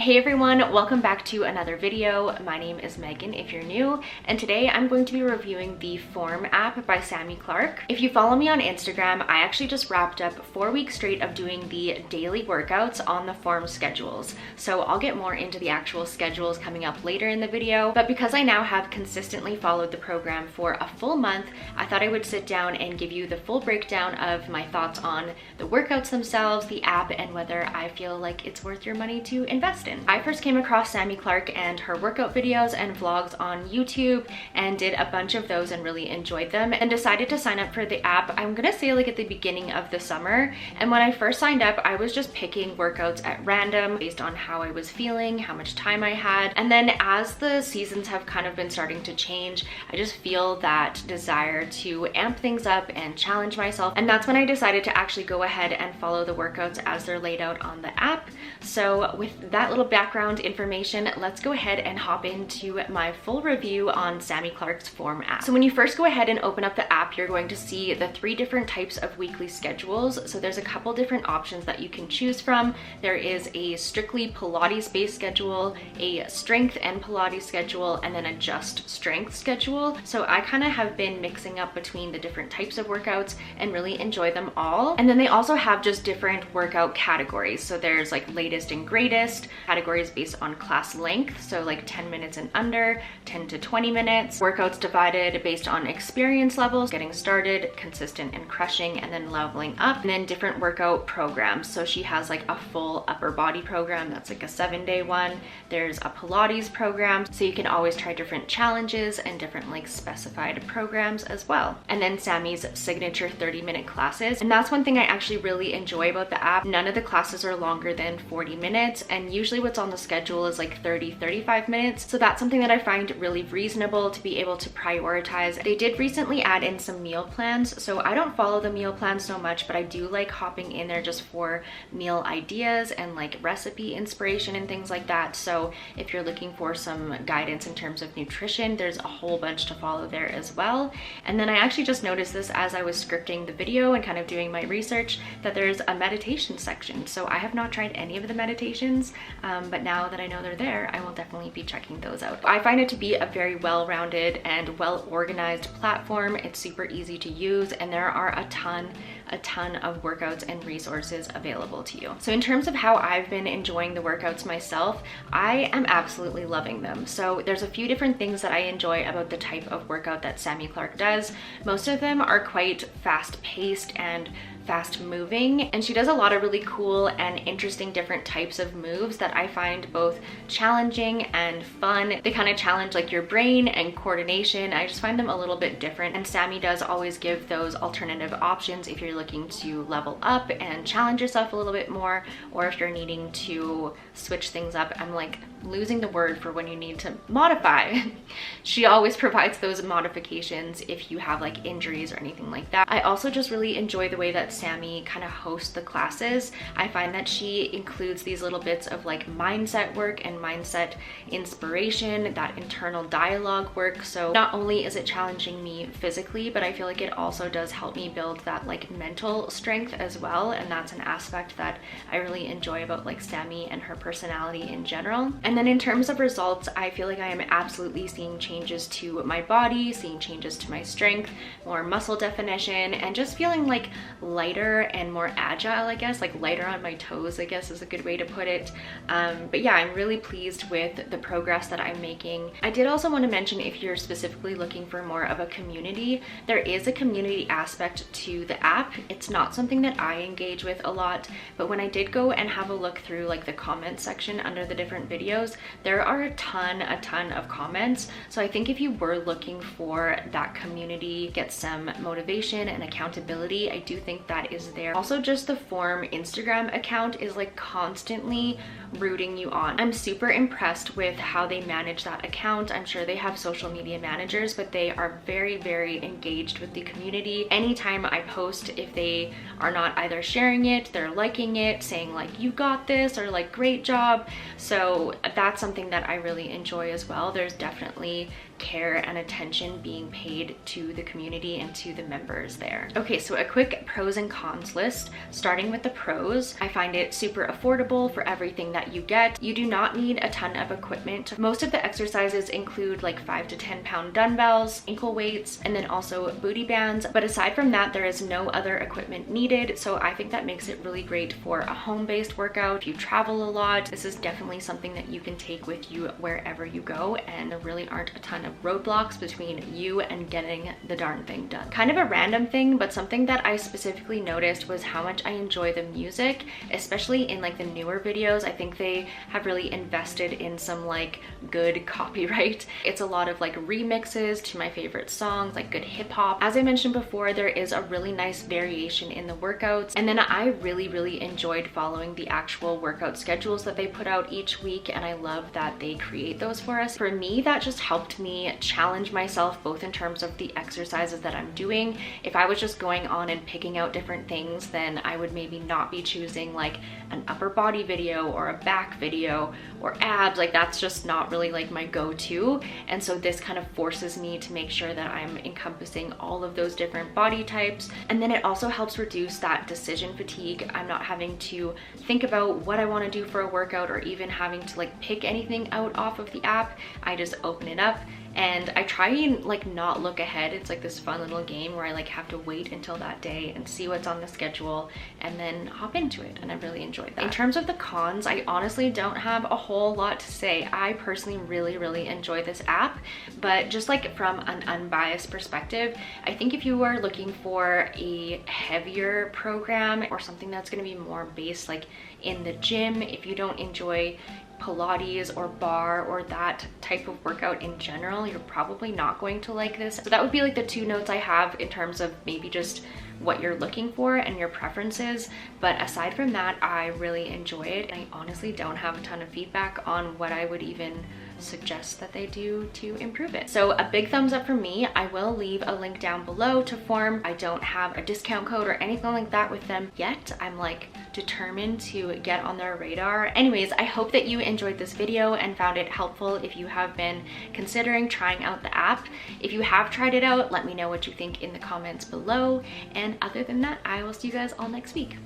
Hey everyone, welcome back to another video. My name is Megan if you're new, and today I'm going to be reviewing the Form app by Sammy Clark. If you follow me on Instagram, I actually just wrapped up 4 weeks straight of doing the daily workouts on the Form schedules. So I'll get more into the actual schedules coming up later in the video, but because I now have consistently followed the program for a full month, I thought I would sit down and give you the full breakdown of my thoughts on the workouts themselves, the app, and whether I feel like it's worth your money to invest in. I first came across Sammy Clark and her workout videos and vlogs on YouTube and did a bunch of those and really enjoyed them and decided to sign up for the app. I'm gonna say like at the beginning of the summer, and when I first signed up I was just picking workouts at random based on how I was feeling, how much time I had, and then as the seasons have kind of been starting to change, I just feel that desire to amp things up and challenge myself, and that's when I decided to actually go ahead and follow the workouts as they're laid out on the app. So with that little background information, let's go ahead and hop into my full review on Sammy Clark's Form app. So when you first go ahead and open up the app, you're going to see the 3 different types of weekly schedules. So there's a couple different options that you can choose from. There is a strictly Pilates-based schedule, a strength and Pilates schedule, and then a just strength schedule. So I kind of have been mixing up between the different types of workouts and really enjoy them all. And then they also have just different workout categories. So there's like latest and greatest, categories based on class length, so like 10 minutes and under, 10 to 20 minutes, workouts divided based on experience levels, getting started, consistent and crushing, and then leveling up, and then different workout programs. So she has like a full upper body program that's like a 7-day one. There's a Pilates program, so you can always try different challenges and different like specified programs as well. And then Sammy's signature 30-minute classes, and that's one thing I actually really enjoy about the app. None of the classes are longer than 40 minutes, and usually what's on the schedule is like 30-35 minutes. So that's something that I find really reasonable to be able to prioritize. They did recently add in some meal plans, so I don't follow the meal plans so much, but I do like hopping in there just for meal ideas and like recipe inspiration and things like that. So if you're looking for some guidance in terms of nutrition, there's a whole bunch to follow there as well. And then I actually just noticed this as I was scripting the video and kind of doing my research, that there's a meditation section. So I have not tried any of the meditations, but now that I know they're there, I will definitely be checking those out. I find it to be a very well-rounded and well-organized platform. It's super easy to use, and there are a ton of workouts and resources available to you. So in terms of how I've been enjoying the workouts myself, I am absolutely loving them. So there's a few different things that I enjoy about the type of workout that Sammy Clark does. Most of them are quite fast-paced and fast moving, and she does a lot of really cool and interesting different types of moves that I find both challenging and fun. They kind of challenge like your brain and coordination. I just find them a little bit different, and Sammy does always give those alternative options if you're looking to level up and challenge yourself a little bit more, or if you're needing to switch things up. I'm like losing the word for when you need to modify. She always provides those modifications if you have like injuries or anything like that. I also just really enjoy the way that Sammy kind of hosts the classes. I find that she includes these little bits of like mindset work and mindset inspiration, that internal dialogue work. So not only is it challenging me physically, but I feel like it also does help me build that like mental strength as well. And that's an aspect that I really enjoy about like Sammy and her personality in general. And then in terms of results, I feel like I am absolutely seeing changes to my body, seeing changes to my strength, more muscle definition, and just feeling like lighter and more agile, I guess, like lighter on my toes, I guess is a good way to put it. But yeah, I'm really pleased with the progress that I'm making. I did also want to mention, if you're specifically looking for more of a community, there is a community aspect to the app. It's not something that I engage with a lot, but when I did go and have a look through like the comments section under the different videos, there are a ton of comments. So I think if you were looking for that community, get some motivation and accountability, I do think that is there. Also, just the Form Instagram account is like constantly rooting you on. I'm super impressed with how they manage that account. I'm sure they have social media managers, but they are very engaged with the community. Anytime I post, if they are not either sharing it, they're liking it, saying like, you got this, or like, great job. So that's something that I really enjoy as well. There's definitely care and attention being paid to the community and to the members there. Okay, so a quick pros and and cons list, starting with the pros. I find it super affordable for everything that you get. You do not need a ton of equipment. Most of the exercises include like 5 to 10 pound dumbbells, ankle weights, and then also booty bands. But aside from that, there is no other equipment needed. So I think that makes it really great for a home-based workout. If you travel a lot, this is definitely something that you can take with you wherever you go, and there really aren't a ton of roadblocks between you and getting the darn thing done. Kind of a random thing, but something that I specifically noticed was how much I enjoy the music, especially in like the newer videos. I think they have really invested in some like good copyright. It's a lot of like remixes to my favorite songs, like good hip hop. As I mentioned before, there is a really nice variation in the workouts. And then I really enjoyed following the actual workout schedules that they put out each week, and I love that they create those for us. For me, that just helped me challenge myself both in terms of the exercises that I'm doing. If I was just going on and picking out different things, then I would maybe not be choosing like an upper body video or a back video or abs. Like that's just not really like my go-to. And so this kind of forces me to make sure that I'm encompassing all of those different body types. And then it also helps reduce that decision fatigue. I'm not having to think about what I want to do for a workout or even having to like pick anything out off of the app. I just open it up and I try and like not look ahead. It's like this fun little game where I like have to wait until that day and see what's on the schedule and then hop into it, and I really enjoyed that. In terms of the cons, I honestly don't have a whole lot to say. I personally really enjoy this app, but just like from an unbiased perspective, I think if you are looking for a heavier program or something that's going to be more based like in the gym, if you don't enjoy Pilates or bar or that type of workout in general, you're probably not going to like this. So that would be like the two notes I have in terms of maybe just what you're looking for and your preferences. But aside from that, I really enjoy it. I honestly don't have a ton of feedback on what I would even suggest that they do to improve it. So a big thumbs up for me. I will leave a link down below to Form. I don't have a discount code or anything like that with them yet. I'm like determined to get on their radar. Anyways, I hope that you enjoyed this video and found it helpful if you have been considering trying out the app. If you have tried it out, let me know what you think in the comments below. And other than that, I will see you guys all next week.